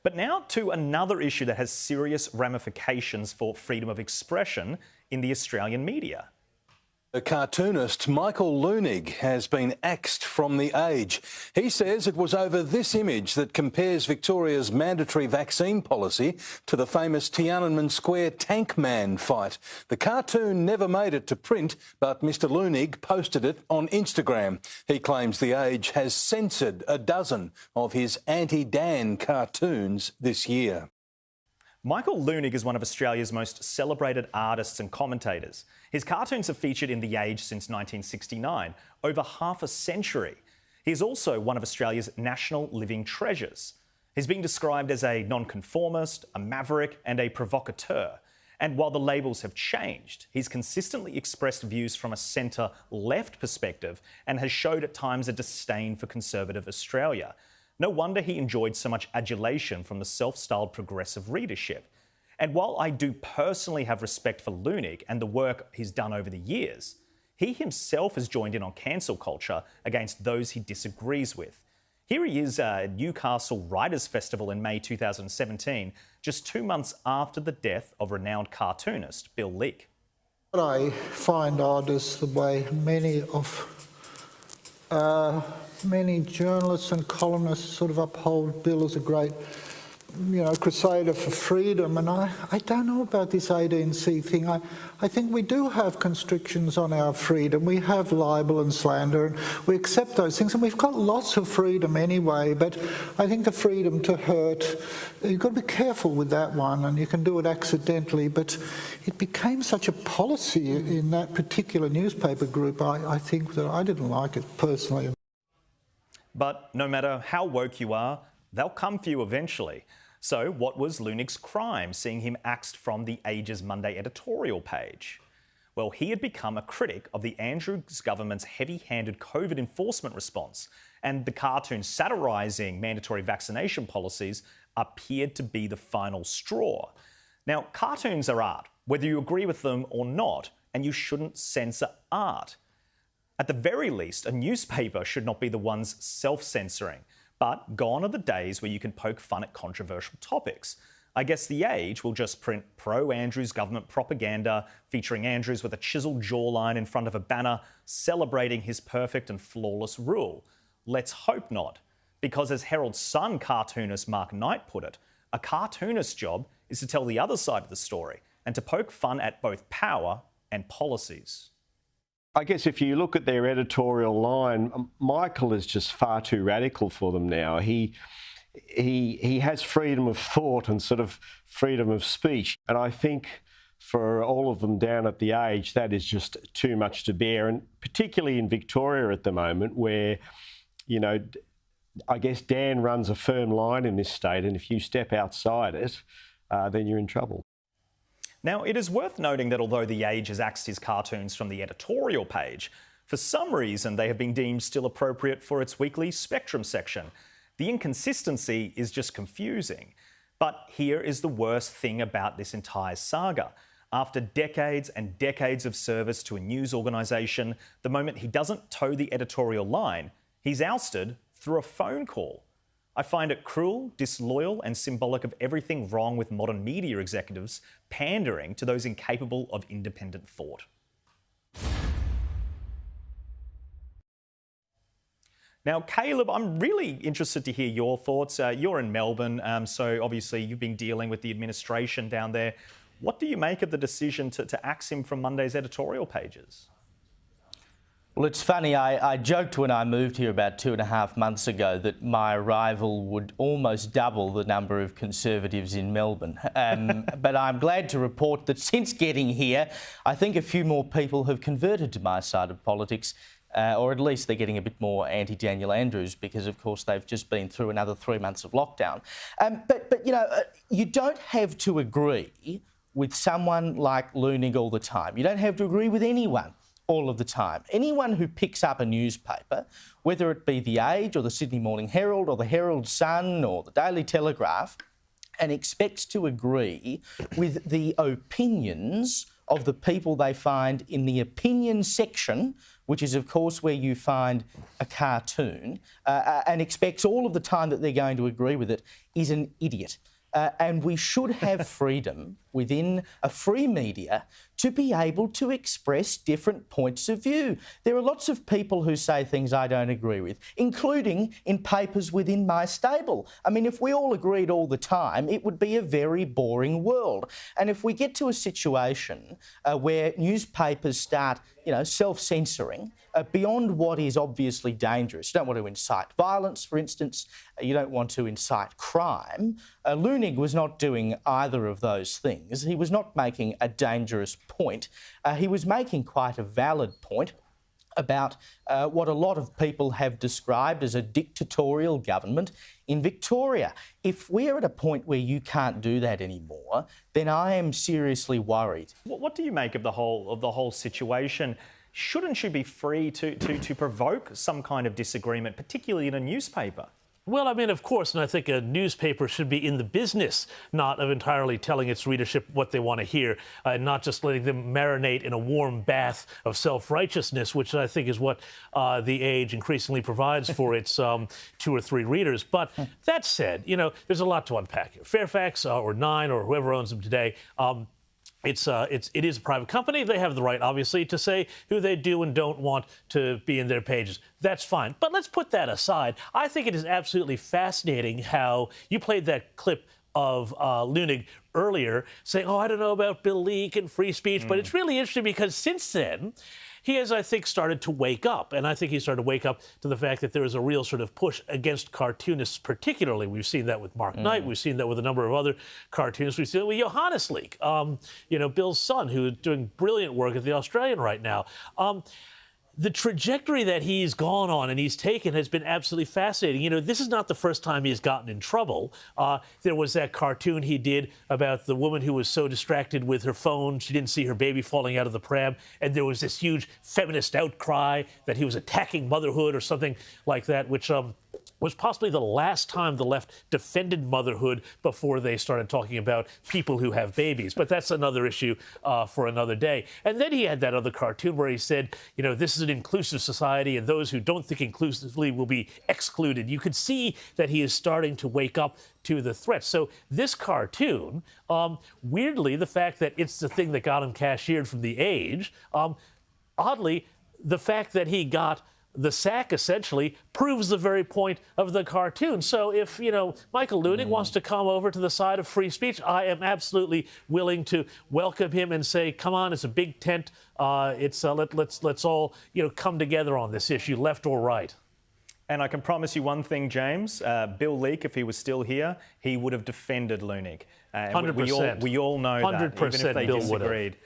But now to another issue that has serious ramifications for freedom of expression in the Australian media. The cartoonist Michael Leunig has been axed from The Age. He says it was over this image that compares Victoria's mandatory vaccine policy to the famous Tiananmen Square tank man fight. The cartoon never made it to print, but Mr Leunig posted it on Instagram. He claims The Age has censored a dozen of his anti-Dan cartoons this year. Michael Leunig is one of Australia's most celebrated artists and commentators. His cartoons have featured in The Age since 1969, over half a century. He is also one of Australia's national living treasures. He's been described as a nonconformist, a maverick and a provocateur. And while the labels have changed, he's consistently expressed views from a centre-left perspective and has showed at times a disdain for conservative Australia. No wonder he enjoyed so much adulation from the self-styled progressive readership. And while I do personally have respect for Leunig and the work he's done over the years, he himself has joined in on cancel culture against those he disagrees with. Here he is at Newcastle Writers' Festival in May 2017, just 2 months after the death of renowned cartoonist Bill Leak. What I find odd is the way many journalists and columnists sort of uphold Bill as a great, crusader for freedom. And I don't know about this 18C thing. I think we do have constrictions on our freedom. We have libel and slander, and we accept those things, and we've got lots of freedom anyway. But I think the freedom to hurt, you've got to be careful with that one, and you can do it accidentally. But it became such a policy in that particular newspaper group, I think, that I didn't like it personally. But no matter how woke you are, they'll come for you eventually. So what was Leunig's crime, seeing him axed from The Age's Monday editorial page? Well, he had become a critic of the Andrews government's heavy-handed COVID enforcement response, and the cartoon satirising mandatory vaccination policies appeared to be the final straw. Now, cartoons are art, whether you agree with them or not, and you shouldn't censor art. At the very least, a newspaper should not be the ones self-censoring. But gone are the days where you can poke fun at controversial topics. I guess The Age will just print pro-Andrews government propaganda featuring Andrews with a chiseled jawline in front of a banner celebrating his perfect and flawless rule. Let's hope not. Because as Herald Sun cartoonist Mark Knight put it, a cartoonist's job is to tell the other side of the story and to poke fun at both power and policies. I guess if you look at their editorial line, Michael is just far too radical for them now. He has freedom of thought and sort of freedom of speech. And I think for all of them down at The Age, that is just too much to bear. And particularly in Victoria at the moment where, I guess Dan runs a firm line in this state. And if you step outside it, then you're in trouble. Now, it is worth noting that although The Age has axed his cartoons from the editorial page, for some reason they have been deemed still appropriate for its weekly Spectrum section. The inconsistency is just confusing. But here is the worst thing about this entire saga. After decades and decades of service to a news organisation, the moment he doesn't toe the editorial line, he's ousted through a phone call. I find it cruel, disloyal and symbolic of everything wrong with modern media executives pandering to those incapable of independent thought. Now, Caleb, I'm really interested to hear your thoughts. You're in Melbourne, so obviously you've been dealing with the administration down there. What do you make of the decision to axe him from Monday's editorial pages? Well, it's funny, I joked when I moved here about 2.5 months ago that my arrival would almost double the number of Conservatives in Melbourne. But I'm glad to report that since getting here, I think a few more people have converted to my side of politics, or at least they're getting a bit more anti-Daniel Andrews because, of course, they've just been through another 3 months of lockdown. But you don't have to agree with someone like Leunig all the time. You don't have to agree with anyone all of the time. Anyone who picks up a newspaper, whether it be The Age or the Sydney Morning Herald or the Herald Sun or the Daily Telegraph, and expects to agree with the opinions of the people they find in the opinion section which is, of course, where you find a cartoon and expects all of the time that they're going to agree with it, is an idiot. And we should have freedom within a free media to be able to express different points of view. There are lots of people who say things I don't agree with, including in papers within my stable. I mean, if we all agreed all the time, it would be a very boring world. And if we get to a situation where newspapers start, self-censoring beyond what is obviously dangerous, you don't want to incite violence, for instance, you don't want to incite crime. Leunig was not doing either of those things. He was not making a dangerous point. He was making quite a valid point about what a lot of people have described as a dictatorial government in Victoria. If we're at a point where you can't do that anymore, then I am seriously worried. What do you make of the whole situation? Shouldn't you be free to provoke some kind of disagreement, particularly in a newspaper? Well, I mean, of course, and I think a newspaper should be in the business, not of entirely telling its readership what they want to hear, and not just letting them marinate in a warm bath of self-righteousness, which I think is what The Age increasingly provides for its 2 or 3 readers. But that said, there's a lot to unpack here. Fairfax or Nine or whoever owns them today, it is a private company. They have the right, obviously, to say who they do and don't want to be in their pages. That's fine. But let's put that aside. I think it is absolutely fascinating how you played that clip of Leunig earlier saying, I don't know about Bill Leak and free speech. But it's really interesting because since then, he has, I think, started to wake up. And I think he started to wake up to the fact that there is a real sort of push against cartoonists particularly. We've seen that with Mark Knight. We've seen that with a number of other cartoonists. We've seen it with Johannes Leak, Bill's son, who is doing brilliant work at The Australian right now. The trajectory that he's gone on and he's taken has been absolutely fascinating. This is not the first time he's gotten in trouble. There was that cartoon he did about the woman who was so distracted with her phone, she didn't see her baby falling out of the pram, and there was this huge feminist outcry that he was attacking motherhood or something like that, which was possibly the last time the left defended motherhood before they started talking about people who have babies. But that's another issue for another day. And then he had that other cartoon where he said, this is an inclusive society and those who don't think inclusively will be excluded. You could see that he is starting to wake up to the threat. So this cartoon, weirdly, the fact that it's the thing that got him cashiered from The Age, oddly, the fact that he got the sack essentially proves the very point of the cartoon. So if, Michael Leunig wants to come over to the side of free speech, I am absolutely willing to welcome him and say, come on, it's a big tent. Let's all, come together on this issue, left or right. And I can promise you one thing, James. Bill Leak, if he was still here, he would have defended Leunig. 100%. We all know that, even if they disagreed.